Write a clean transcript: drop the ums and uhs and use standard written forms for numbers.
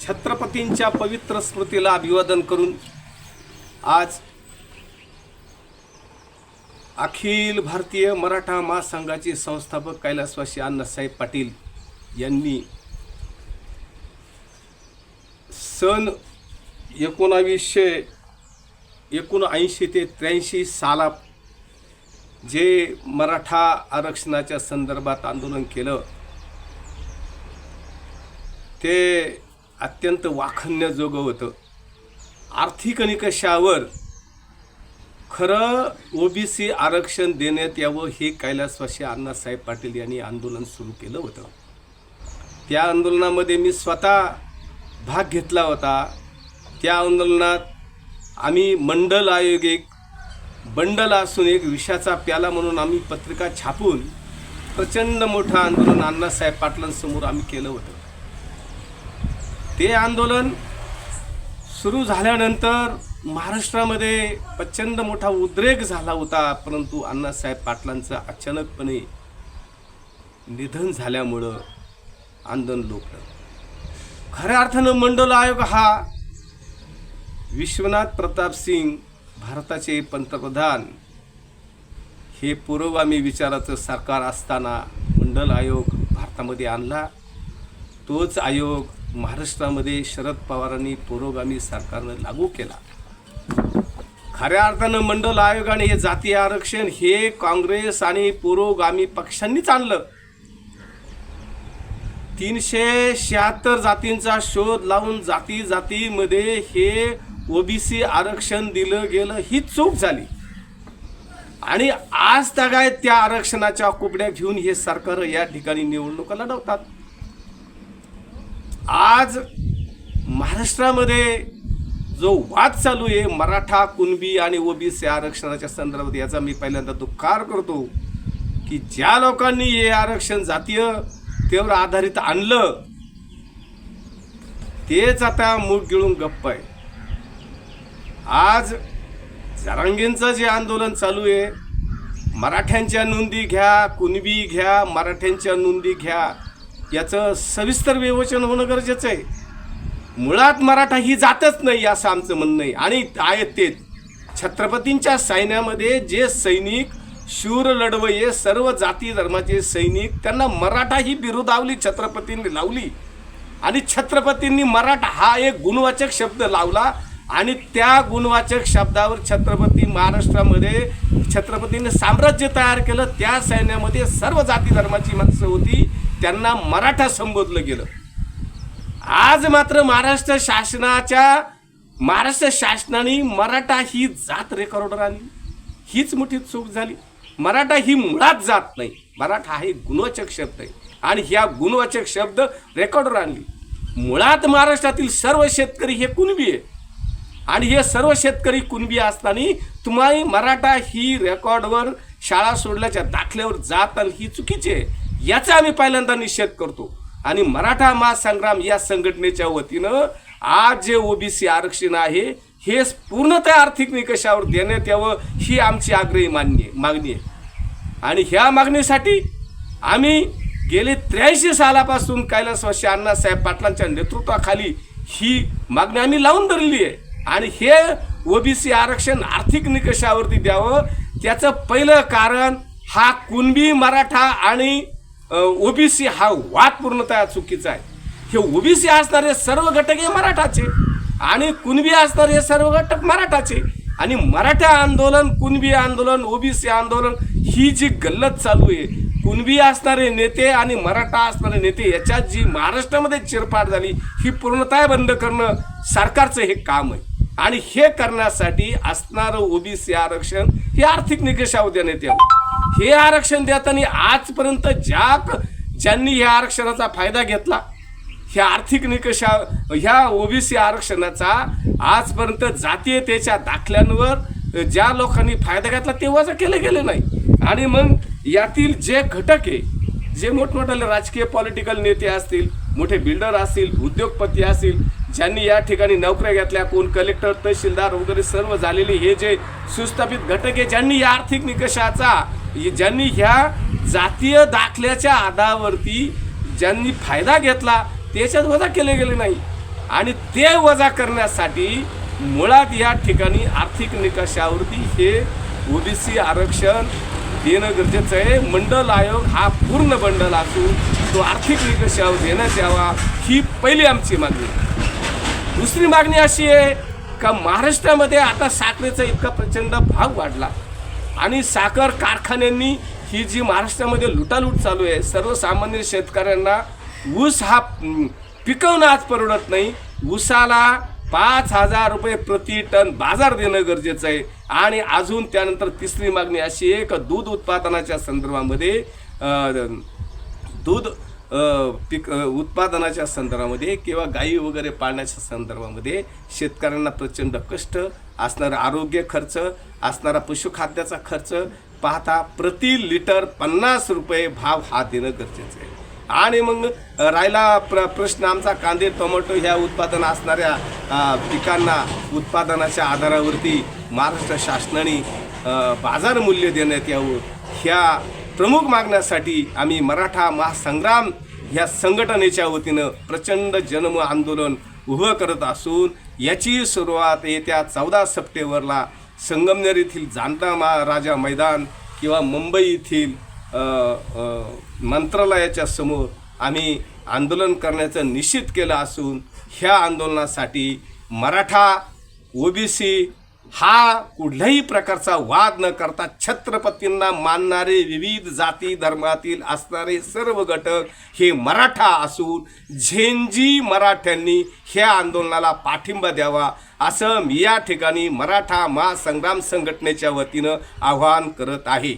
छत्रपतींच्या पवित्र स्मृतीला अभिवादन करून आज अखिल भारतीय मराठा महासंघाचे संस्थापक कैलासवासी अण्णासाहेब पाटील यांनी सन 1979 ते 83 सालात जे मराठा आरक्षणाच्या संदर्भात आंदोलन केलं ते अत्यंत वाखाणण्याजोगं होतं. आर्थिक निकषावर खरं ओबीसी आरक्षण देण्यात यावं हे कैलासवासी अण्णासाहेब पाटील यांनी आंदोलन सुरू केलं होतं. त्या आंदोलनामध्ये मी स्वतः भाग घेतला होता. त्या आंदोलनात आम्ही मंडल आयोग एक बंडल असून एक विषाचा प्याला म्हणून आम्ही पत्रिका छापून प्रचंड मोठं आंदोलन अण्णासाहेब पाटलांसमोर आम्ही केलं होतं. ते आंदोलन सुरू झाल्यानंतर महाराष्ट्रामध्ये प्रचंड मोठा उद्रेक झाला होता. परंतु अण्णासाहेब पाटलांचं अचानकपणे निधन झाल्यामुळं आंदोलन लोटलं. खऱ्या अर्थानं मंडल आयोग हा विश्वनाथ प्रताप सिंग भारताचे पंतप्रधान हे पुरोगामी विचाराचं सरकार असताना मंडल आयोग भारतामध्ये आणला. तोच आयोग महाराष्ट्रामध्ये शरद पवारांनी पुरोगामी सरकारनं लागू केला. खऱ्या अर्थानं मंडल आयोगाने हे जातीय आरक्षण हे काँग्रेस आणि पुरोगामी पक्षांनीच आणलं. 376 जातींचा शोध लावून जाती जातीमध्ये हे ओबीसी आरक्षण दिलं गेलं ही चूक झाली. आणि आज तागायत त्या आरक्षणाच्या कुबड्या घेऊन हे सरकार या ठिकाणी निवडणुका लढवतात. आज महाराष्ट्रामध्ये जो वाद चालू आहे मराठा कुणबी आणि ओबीसी आरक्षणाच्या संदर्भात याचा मी पहिल्यांदा दुःखार करतो की ज्या लोकांनी हे आरक्षण जातीयतेवर आधारित आणलं तेच आता मूग गिळून गप्प आहे. आज जरांगेंचं जे आंदोलन चालू आहे मराठ्यांच्या नोंदी घ्या कुणबी घ्या मराठ्यांच्या नोंदी घ्या याचं सविस्तर विवेचन होणं गरजेचं आहे. मुळात मराठा ही जातच नाही असं आमचं म्हणणं आहे. आणि आहेत ते छत्रपतींच्या सैन्यामध्ये जे सैनिक शूर लढवये सर्व जाती धर्माचे सैनिक त्यांना मराठा ही बिरुदावली छत्रपतींनी लावली. आणि छत्रपतींनी मराठा हा एक गुणवाचक शब्द लावला आणि त्या गुणवाचक शब्दावर छत्रपती महाराष्ट्रामध्ये छत्रपतींनी साम्राज्य तयार केलं. त्या सैन्यामध्ये सर्व जाती धर्माची माणसं होती त्यांना मराठा संबोधलं गेलं. आज मात्र महाराष्ट्र शासनाने मराठा ही जात रेकॉर्डवर आणली. हीच मोठी चूक झाली. मराठा ही मुळात जात नाही. मराठा हा एक गुणवाचक शब्द आहे आणि ह्या गुणवाचक शब्द रेकॉर्डवर आणली. मुळात महाराष्ट्रातील सर्व शेतकरी हे कुणबी आहे आणि हे सर्व शेतकरी कुणबी असताना तुम्हाला मराठा ही रेकॉर्डवर शाळा सोडल्याच्या दाखल्यावर जात आणि ही चुकीची आहे याचा आम्ही पहिल्यांदा निषेध करतो. आणि मराठा महासंग्राम या संघटनेच्या वतीनं आज जे ओबीसी आरक्षण आहे हे पूर्णतः आर्थिक निकषावर देण्यात यावं ही आमची आग्रही मागणी आहे. आणि ह्या मागणीसाठी आम्ही गेले 83 सालापासून कैलासवासी अण्णासाहेब पाटलांच्या नेतृत्वाखाली ही मागणी आम्ही लावून धरली आहे. आणि हे ओबीसी आरक्षण आर्थिक निकषावरती द्यावं त्याचं पहिलं कारण हा कुणबी मराठा आणि ओबीसी हा वाद पूर्णतः चुकीचा आहे. हे ओबीसी असणारे सर्व घटक हे मराठाचे आणि कुणबी असणारे सर्व घटक मराठाचे. आणि मराठा आंदोलन कुणबी आंदोलन ओबीसी आंदोलन ही जी गल्लत चालू आहे कुणबी असणारे नेते आणि मराठा असणारे नेते याच्यात जी महाराष्ट्रामध्ये चिरफाड झाली ही पूर्णतः बंद करणं सरकारचं हे काम आहे. आणि हे करण्यासाठी असणारं ओबीसी आरक्षण हे आर्थिक निकषावर देण्यात यावं. हे आरक्षण देताना आजपर्यंत ज्यांनी ह्या आरक्षणाचा फायदा घेतला ह्या आर्थिक ह्या ओबीसी आरक्षणाचा आजपर्यंत जातीयतेच्या दाखल्यांवर ज्या लोकांनी फायदा घेतला ते वजा केले गेले नाही. आणि मग यातील जे घटक आहे जे मोठमोठाले राजकीय पॉलिटिकल नेते असतील मोठे बिल्डर असतील उद्योगपती असतील ज्यांनी या ठिकाणी नोकऱ्या घेतल्या कोण कलेक्टर तहसीलदार वगैरे सर्व झालेले हे जे सुस्थापित घटक आहे ज्यांनी या आर्थिक निकषाचा ज्यांनी ह्या जातीय दाखल्याच्या आधारावरती ज्यांनी फायदा घेतला त्याच्यात वजा केले गेले नाही. आणि ते वजा करण्यासाठी मुळात या ठिकाणी आर्थिक निकषावरती हे ओबीसी आरक्षण देणं गरजेचं आहे. मंडल आयोग हा पूर्ण बंडल असून तो आर्थिक निकषावर देण्यात यावा, ही पहिली आमची मागणी. दुसरी मागणी अशी आहे का महाराष्ट्रामध्ये आता साखरेचा इतका प्रचंड भाव वाढला आणि साखर कारखान्यांनी ही जी महाराष्ट्रामध्ये लुटालूट चालू आहे, सर्वसामान्य शेतकऱ्यांना ऊस हा पिकवणं आज परवडत नाही. ऊसाला 5,000 रुपये प्रति टन बाजार देणं गरजेचं आहे. आणि अजून त्यानंतर तिसरी मागणी अशी आहे का दूध उत्पादनाच्या संदर्भामध्ये दूध उत्पादनाच्या संदर्भामध्ये किंवा गायी वगैरे पाळण्याच्या संदर्भामध्ये शेतकऱ्यांना प्रचंड कष्ट असणारा, आरोग्य खर्च असणारा, पशुखाद्याचा खर्च पाहता प्रति लिटर 50 रुपये भाव हा देणं गरजेचं आहे. आणि मग राहिला प्रश्न आमचा कांदे टोमॅटो ह्या उत्पादन असणाऱ्या पिकांना उत्पादनाच्या आधारावरती महाराष्ट्र शासनाने बाजार मूल्य देण्यात यावं, ह्या प्रमुख मागण्यासाठी आम्ही मराठा महासंग्राम ह्या संघटनेच्या वतीनं प्रचंड जनम आंदोलन उभं करत असून याची सुरुवात येत्या 14 सप्टेंबरला संगमनेर येथील जाणता राजा मैदान किंवा मुंबई येथील मंत्रालयाच्या समोर आम्ही आंदोलन करण्याचं निश्चित केलं असून ह्या आंदोलनासाठी मराठा ओबीसी हा कुठल्याही प्रकारचा वाद न करता छत्रपतींना मानणारे विविध जाती धर्मातील असणारे सर्व घटक हे मराठा असून झेंजी मराठ्यांनी ह्या आंदोलनाला पाठिंबा द्यावा असं मी या ठिकाणी मराठा महासंग्राम संघटनेच्या वतीनं आवाहन करत आहे.